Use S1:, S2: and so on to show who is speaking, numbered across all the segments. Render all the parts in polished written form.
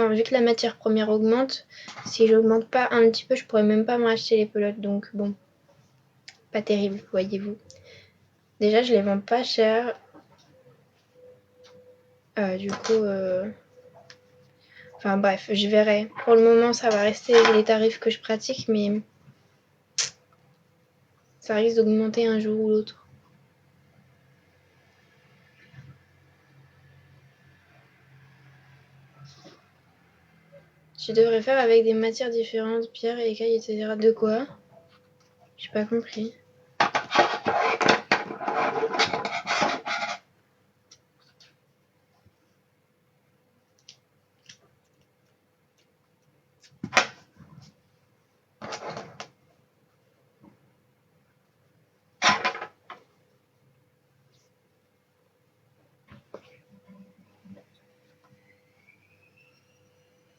S1: Enfin, vu que la matière première augmente, si j'augmente pas un petit peu, je pourrais même pas m'acheter les pelotes. Donc bon, pas terrible, voyez-vous. Déjà, je les vends pas cher. Du coup, enfin bref, je verrai. Pour le moment, ça va rester les tarifs que je pratique, mais ça risque d'augmenter un jour ou l'autre. Tu devrais faire avec des matières différentes, pierre, écailles, etc. De quoi? J'ai pas compris.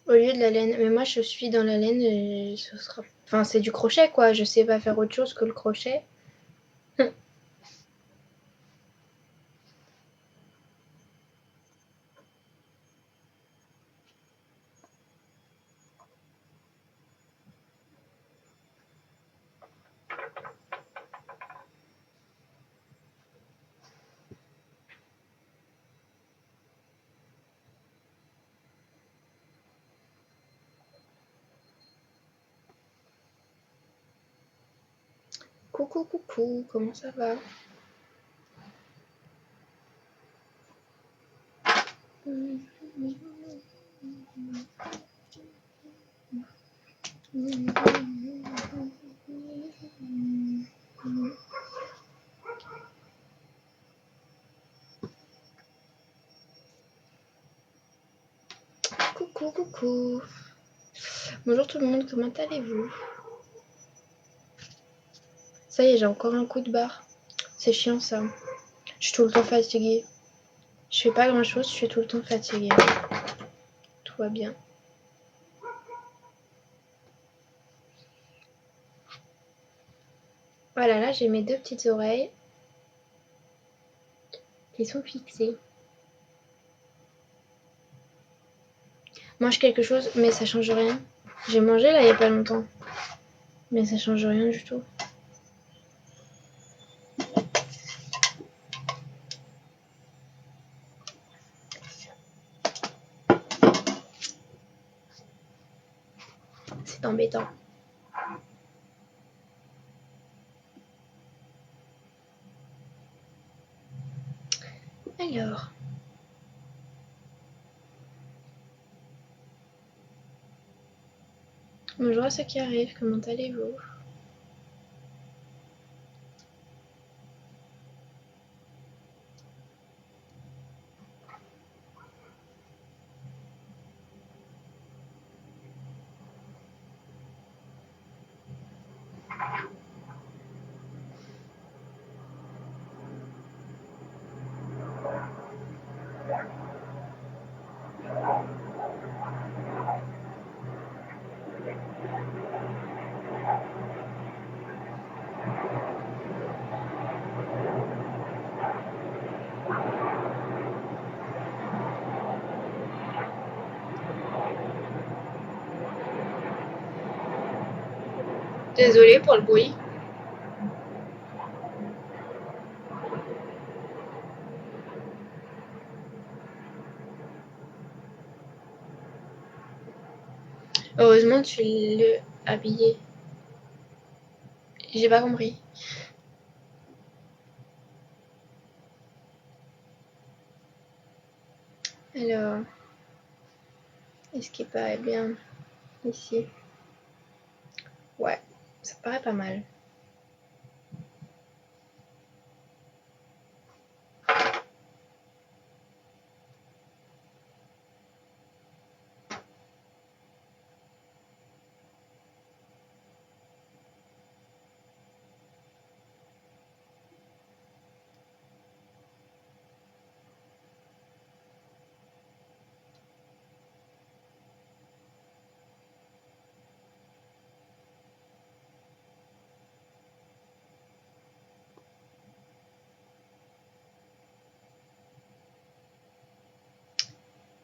S1: Au lieu de la laine. Mais moi, je suis dans la laine, et ce sera... Enfin, c'est du crochet, quoi. Je sais pas faire autre chose que le crochet. Coucou, coucou, comment ça va? Coucou, coucou. Bonjour tout le monde, comment allez-vous? Ça y est, j'ai encore un coup de barre. C'est chiant ça. Je suis tout le temps fatiguée. Je fais pas grand chose, je suis tout le temps fatiguée. Tout va bien. Voilà, là j'ai mes deux petites oreilles qui sont fixées. Mange quelque chose, mais ça change rien. J'ai mangé là il y a pas longtemps. Mais ça change rien du tout. C'est embêtant. Alors. Bonjour à ceux qui arrivent, comment allez-vous? Désolée pour le bruit. Heureusement tu l'as habillé. J'ai pas compris. Alors, est-ce qu'il paraît bien ici? Ouais, ça paraît pas mal.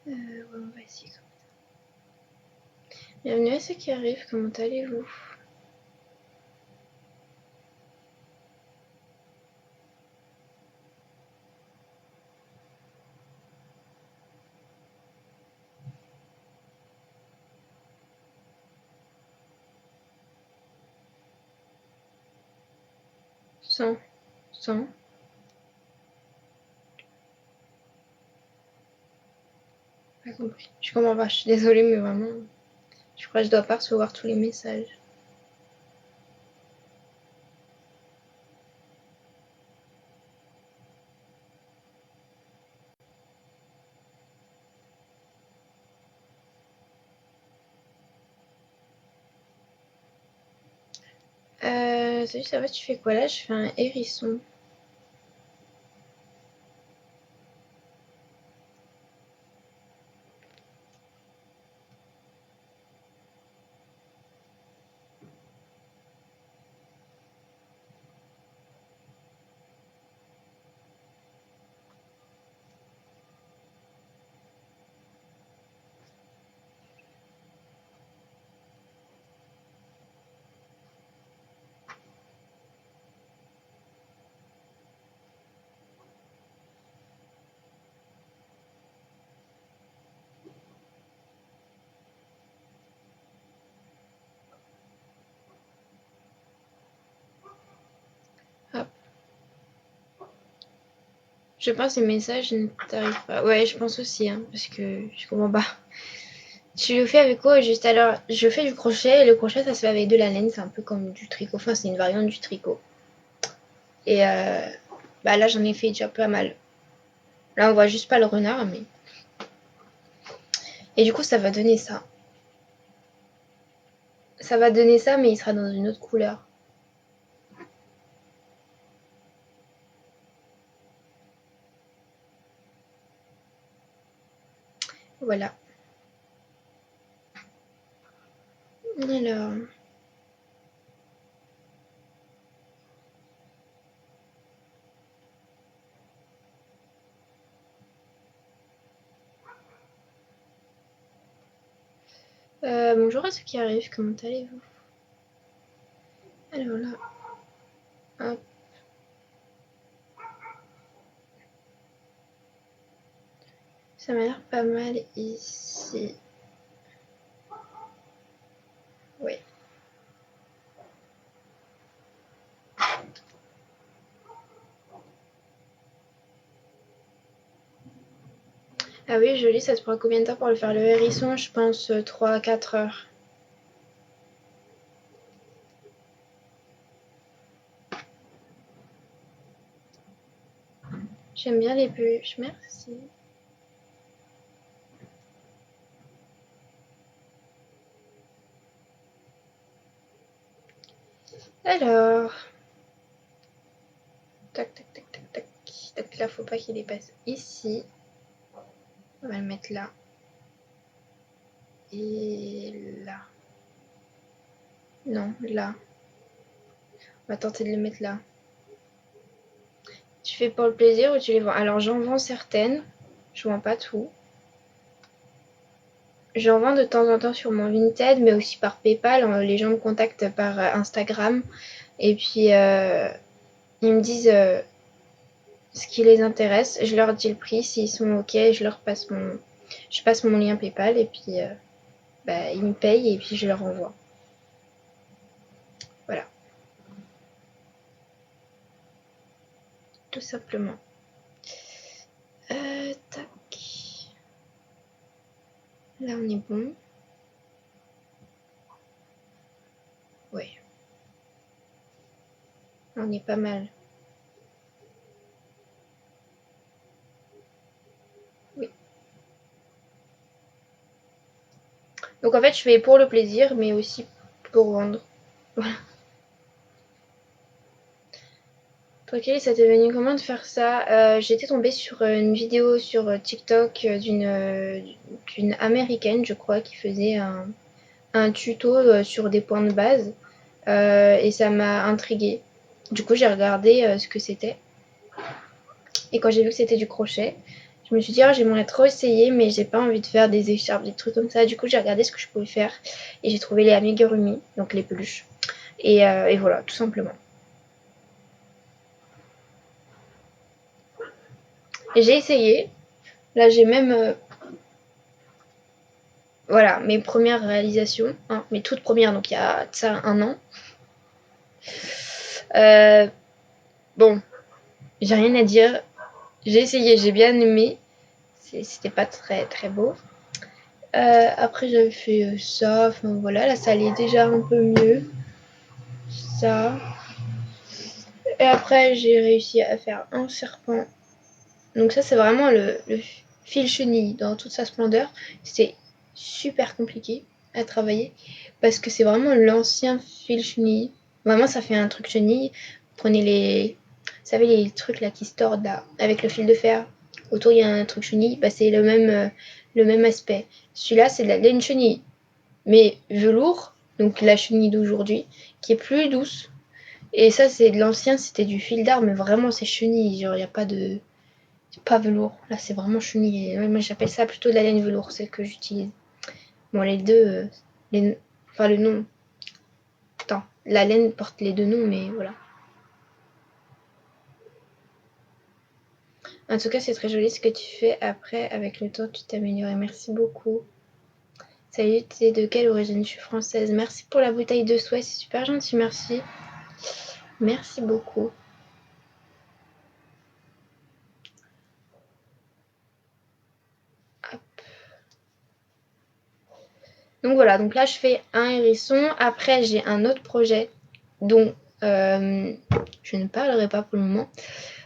S1: Ouais, on va essayer comme ça. Bienvenue à ceux qui arrivent, comment allez-vous? Sans. Pas compris. Je comprends pas, je suis désolée, mais vraiment, je crois que je dois pas recevoir tous les messages. Salut, ça va, tu fais quoi là? Je fais un hérisson. Hop. Je pense que les messages ne t'arrivent pas. Ouais, je pense aussi, hein, parce que je comprends pas. Tu le fais avec quoi juste alors? Je fais du crochet et le crochet ça se fait avec de la laine, c'est un peu comme du tricot. Enfin, c'est une variante du tricot. Et bah là, j'en ai fait déjà pas mal. Là, on voit juste pas le renard, mais. Et du coup, ça va donner ça. Ça va donner ça, mais il sera dans une autre couleur. Voilà. Alors. Bonjour à ceux qui arrivent, comment allez-vous? Alors là. Hop. Ça m'a l'air pas mal ici. Oui. Ah oui, joli, ça te prend combien de temps pour le faire? Le hérisson, je pense 3 à 4 heures. J'aime bien les peluches, merci. Alors. Tac, tac, tac, tac, tac. Donc là, faut pas qu'il dépasse ici. On va le mettre là. Et là. Non, là. On va tenter de le mettre là. Tu fais pour le plaisir ou tu les vends? Alors j'en vends certaines. Je vends pas tout. J'en vends de temps en temps sur mon Vinted, mais aussi par PayPal. Les gens me contactent par Instagram. Et puis ils me disent ce qui les intéresse. Je leur dis le prix. S'ils sont OK, je passe mon lien PayPal et puis bah, ils me payent et puis je leur envoie. Voilà. Tout simplement. Tac. Là, on est bon. Ouais. On est pas mal. Oui. Donc en fait, je fais pour le plaisir, mais aussi pour vendre. Voilà. Toi, Kelly, ça t'est venu comment de faire ça? J'étais tombée sur une vidéo sur TikTok d'une américaine, je crois, qui faisait un tuto sur des points de base. Et ça m'a intriguée. Du coup, j'ai regardé ce que c'était. Et quand j'ai vu que c'était du crochet, Je me suis dit, oh, j'aimerais trop essayer, mais j'ai pas envie de faire des écharpes, des trucs comme ça. Du coup, j'ai regardé ce que je pouvais faire et j'ai trouvé les amigurumi, donc les peluches. Et voilà, tout simplement. Et j'ai essayé. Là, j'ai même voilà, mes premières réalisations, hein, mes toutes premières, donc il y a ça un an. Bon, j'ai rien à dire. J'ai essayé, j'ai bien aimé. C'était pas très très beau. Après j'avais fait ça, enfin voilà, là ça allait déjà un peu mieux. Ça. Et après j'ai réussi à faire un serpent. Donc ça c'est vraiment le fil chenille dans toute sa splendeur. C'est super compliqué à travailler parce que c'est vraiment l'ancien fil chenille. Vraiment ça fait un truc chenille. Prenez les... Vous savez les trucs là qui se tordent là avec le fil de fer. Autour il y a un truc chenille. Bah, c'est le même aspect. Celui-là c'est de la laine chenille. Mais velours, donc la chenille d'aujourd'hui, qui est plus douce. Et ça c'est de l'ancien, c'était du fil d'art, mais vraiment c'est chenille. Genre il n'y a pas de... C'est pas velours, là c'est vraiment chenille. Moi j'appelle ça plutôt de la laine velours, celle que j'utilise. Bon, les deux, enfin le nom. Attends, la laine porte les deux noms, mais voilà. En tout cas, c'est très joli ce que tu fais. Après, avec le temps, tu t'améliores. Merci beaucoup. Salut, tu es de quelle origine? Je suis française. Merci pour la bouteille de soie, c'est super gentil, merci. Merci beaucoup. Hop. Donc voilà, donc là je fais un hérisson. Après, j'ai un autre projet dont je ne parlerai pas pour le moment.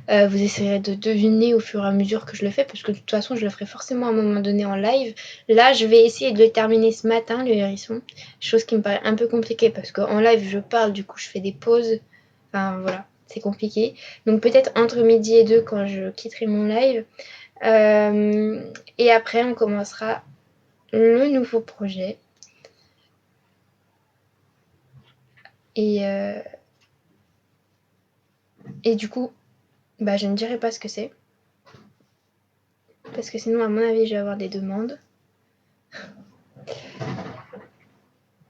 S1: Vous essayerez de deviner au fur et à mesure que je le fais, parce que de toute façon je le ferai forcément à un moment donné en live. Là je vais essayer de le terminer ce matin, le hérisson, chose qui me paraît un peu compliquée parce qu'en live je parle, du coup je fais des pauses, enfin voilà, c'est compliqué. Donc peut-être entre midi et 2 quand je quitterai mon live. Et après on commencera le nouveau projet. Et du coup, bah je ne dirai pas ce que c'est. Parce que sinon, à mon avis, je vais avoir des demandes.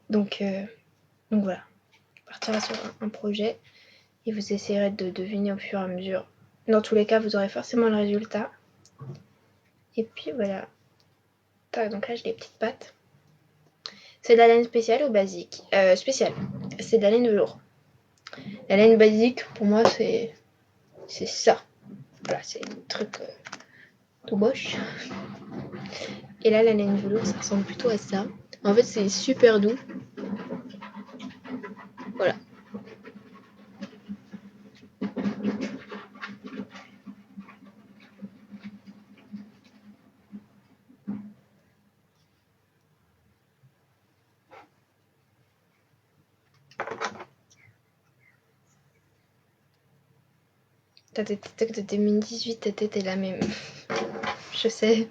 S1: Donc voilà. On partira sur un projet et vous essayerez de deviner au fur et à mesure. Dans tous les cas, vous aurez forcément le résultat. Et puis voilà. Donc là, j'ai les petites pattes. C'est de la laine spéciale ou basique? Spéciale. C'est de la laine velours. La laine basique, pour moi, c'est ça. Voilà, c'est un truc tout moche. Et là, la laine velours, ça ressemble plutôt à ça. En fait, c'est super doux. Voilà. Ta tête de 2018, ta tête est la même. Je sais.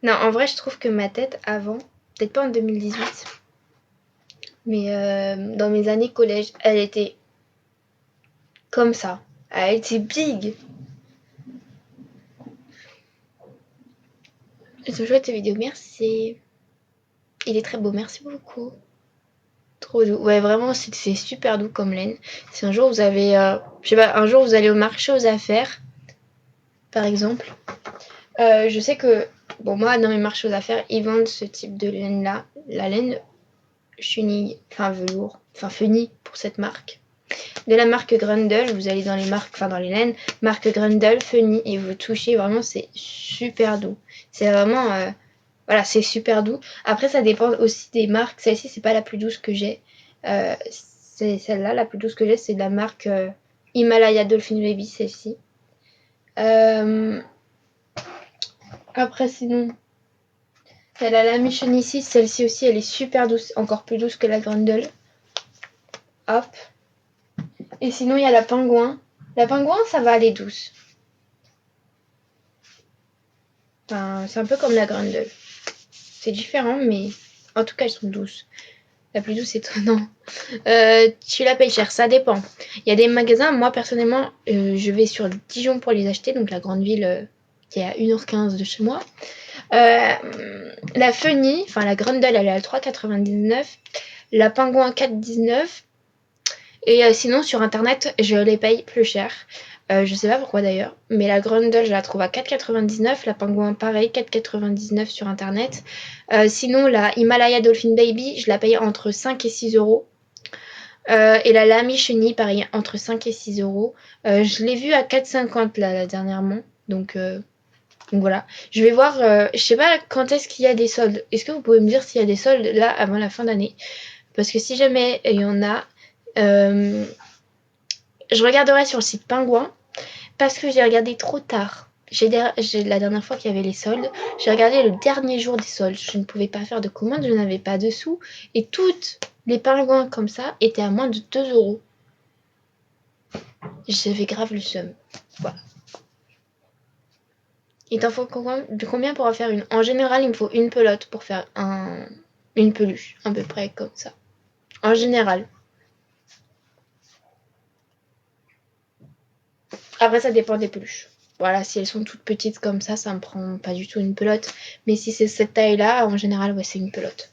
S1: Non, en vrai, je trouve que ma tête avant, peut-être pas en 2018, mais dans mes années collège, elle était comme ça. Elle était big. C'est chouette tes vidéos, merci. Il est très beau, merci beaucoup. Trop doux. Ouais, vraiment, c'est super doux comme laine. Si un jour vous avez, je sais pas, un jour vous allez au marché aux affaires, par exemple, je sais que, bon, moi, dans mes marchés aux affaires, ils vendent ce type de laine-là, la laine chenille, enfin velours, enfin fenille pour cette marque. De la marque Grundle, vous allez dans les marques, enfin dans les laines, marque Grundle, fenille, et vous touchez, vraiment, c'est super doux. C'est vraiment, voilà, c'est super doux. Après, ça dépend aussi des marques. Celle-ci, c'est pas la plus douce que j'ai. C'est celle-là, la plus douce que j'ai, c'est de la marque Himalaya Dolphin Baby, celle-ci. Après, sinon, elle a la Mission ici, celle-ci aussi, elle est super douce, encore plus douce que la Grundle. Hop. Et sinon, il y a la Pingouin. La Pingouin, ça va aller douce. Enfin, c'est un peu comme la Grundle. C'est différent, mais en tout cas, elles sont douces. La plus douce, c'est toi, non. Tu la payes cher, ça dépend. Il y a des magasins, moi personnellement, je vais sur Dijon pour les acheter, donc la grande ville qui est à 1h15 de chez moi. La Funny, enfin la Grundle, elle est à 3,99. La Pingouin 4,19. Et sinon sur internet je les paye plus cher. Je sais pas pourquoi d'ailleurs, mais la Grundle je la trouve à 4,99, la Pingouin pareil 4,99 sur internet. Sinon la Himalaya Dolphin Baby je la paye entre 5 et 6 euros. Et la Lamy Chenille pareil entre 5 et 6 euros. Je l'ai vue à 4,50 là dernièrement, donc voilà. Je vais voir, je sais pas quand est-ce qu'il y a des soldes. Est-ce que vous pouvez me dire s'il y a des soldes là avant la fin d'année? Parce que si jamais il y en a, je regarderai sur le site Pingouin parce que j'ai regardé trop tard. La dernière fois qu'il y avait les soldes, j'ai regardé le dernier jour des soldes. Je ne pouvais pas faire de commande, je n'avais pas de sous. Et toutes les pingouins comme ça étaient à moins de 2 euros. J'avais grave le seum. Voilà. Il t'en faut combien pour en faire une? En général, il me faut une pelote pour faire une peluche, à peu près comme ça. En général. Après, ça dépend des peluches. Voilà, si elles sont toutes petites comme ça me prend pas du tout une pelote. Mais si c'est cette taille-là, en général, ouais, c'est une pelote.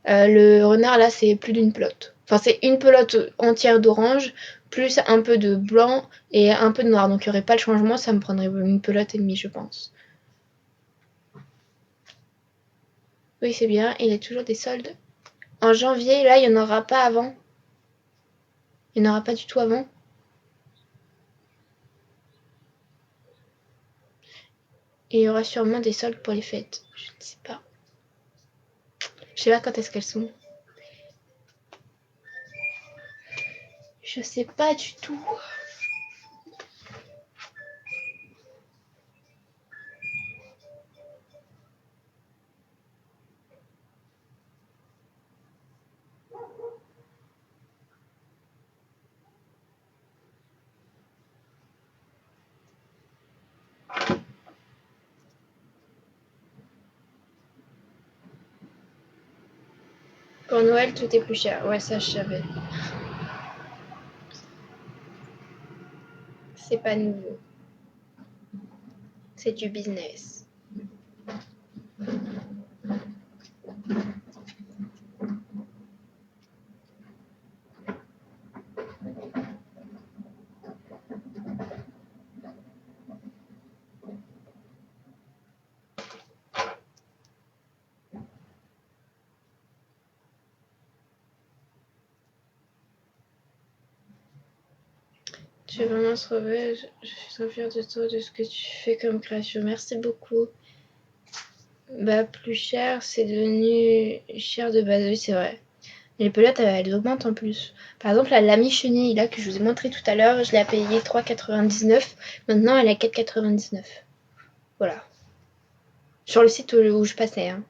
S1: Le renard, là, c'est plus d'une pelote. Enfin, c'est une pelote entière d'orange, plus un peu de blanc et un peu de noir. Donc, il n'y aurait pas le changement, ça me prendrait une pelote et demie, je pense. Oui, c'est bien. Il y a toujours des soldes. En janvier, là, il n'y en aura pas avant. Il n'y en aura pas du tout avant. Et il y aura sûrement des soldes pour les fêtes. Je ne sais pas. Je sais pas quand est-ce qu'elles sont. Je sais pas du tout. Pour Noël, tout est plus cher. Ouais, ça, je savais. C'est pas nouveau. C'est du business. Tu es vraiment sauvé. Je suis trop fière de toi, de ce que tu fais comme création. Merci beaucoup. Bah, plus cher, c'est devenu cher de base. Oui, c'est vrai. Et les pelotes, elles augmentent en plus. Par exemple, la Lamy Chenille, là, que je vous ai montré tout à l'heure, je l'ai payée 3,99. Maintenant, elle est à 4,99. Voilà. Sur le site où je passais. Hein.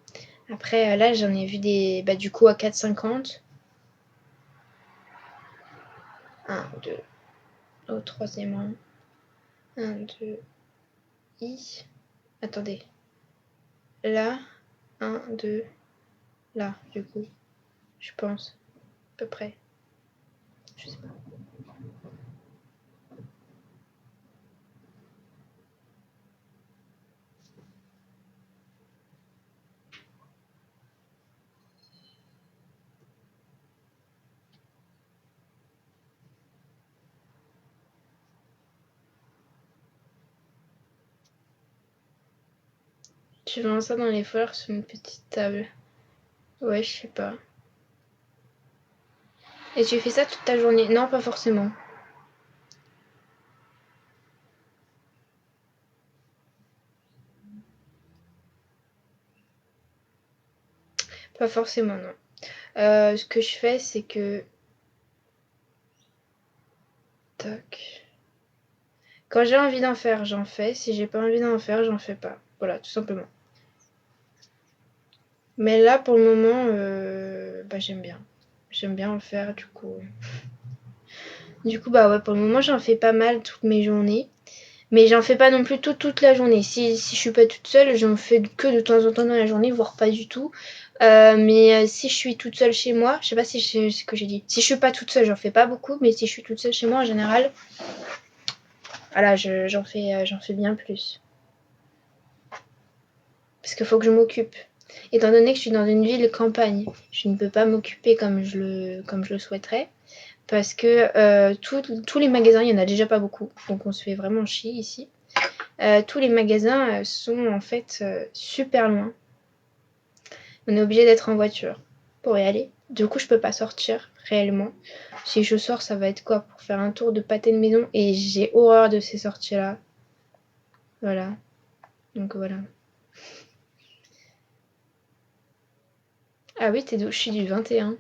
S1: Après, là, j'en ai vu des. Bah, du coup, à 4,50. 1, 2. Au troisième rang. 1, 2. I. Attendez. Là. 1, 2. Là, du coup. Je pense. À peu près. Je sais pas. Tu vends ça dans les foires sur une petite table. Ouais, je sais pas. Et tu fais ça toute ta journée? Non, pas forcément. Pas forcément, non. Ce que je fais, c'est que... Tac. Quand j'ai envie d'en faire, j'en fais. Si j'ai pas envie d'en faire, j'en fais pas. Voilà, tout simplement. Mais là, pour le moment, bah, j'aime bien. J'aime bien en faire, du coup. Du coup, bah ouais, pour le moment, j'en fais pas mal toutes mes journées. Mais j'en fais pas non plus toute la journée. Si je suis pas toute seule, j'en fais que de temps en temps dans la journée, voire pas du tout. Mais si je suis toute seule chez moi, je sais pas si c'est ce que j'ai dit. Si je suis pas toute seule, j'en fais pas beaucoup. Mais si je suis toute seule chez moi, en général, voilà, j'en fais bien plus. Parce qu'il faut que je m'occupe. Étant donné que je suis dans une ville campagne, je ne peux pas m'occuper comme je le souhaiterais. Parce que tous les magasins, il n'y en a déjà pas beaucoup. Donc on se fait vraiment chier ici. Tous les magasins sont en fait super loin. On est obligé d'être en voiture pour y aller. Du coup, je peux pas sortir réellement. Si je sors, ça va être quoi? Pour faire un tour de pâté de maison. Et j'ai horreur de ces sorties-là. Voilà. Donc voilà. Ah oui, je suis du 21.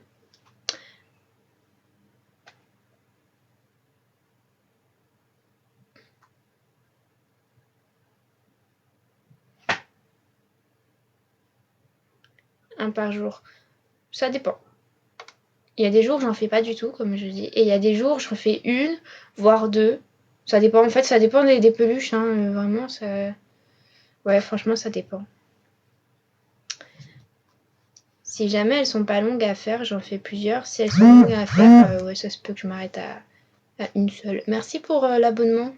S1: Un par jour. Ça dépend. Il y a des jours, j'en fais pas du tout, comme je dis. Et il y a des jours, j'en fais une, voire deux. Ça dépend, en fait, ça dépend des peluches. Hein. Vraiment, ça. Ouais, franchement, ça dépend. Si jamais elles sont pas longues à faire, j'en fais plusieurs. Si elles sont longues à faire, ouais, ça se peut que je m'arrête à une seule. Merci pour l'abonnement.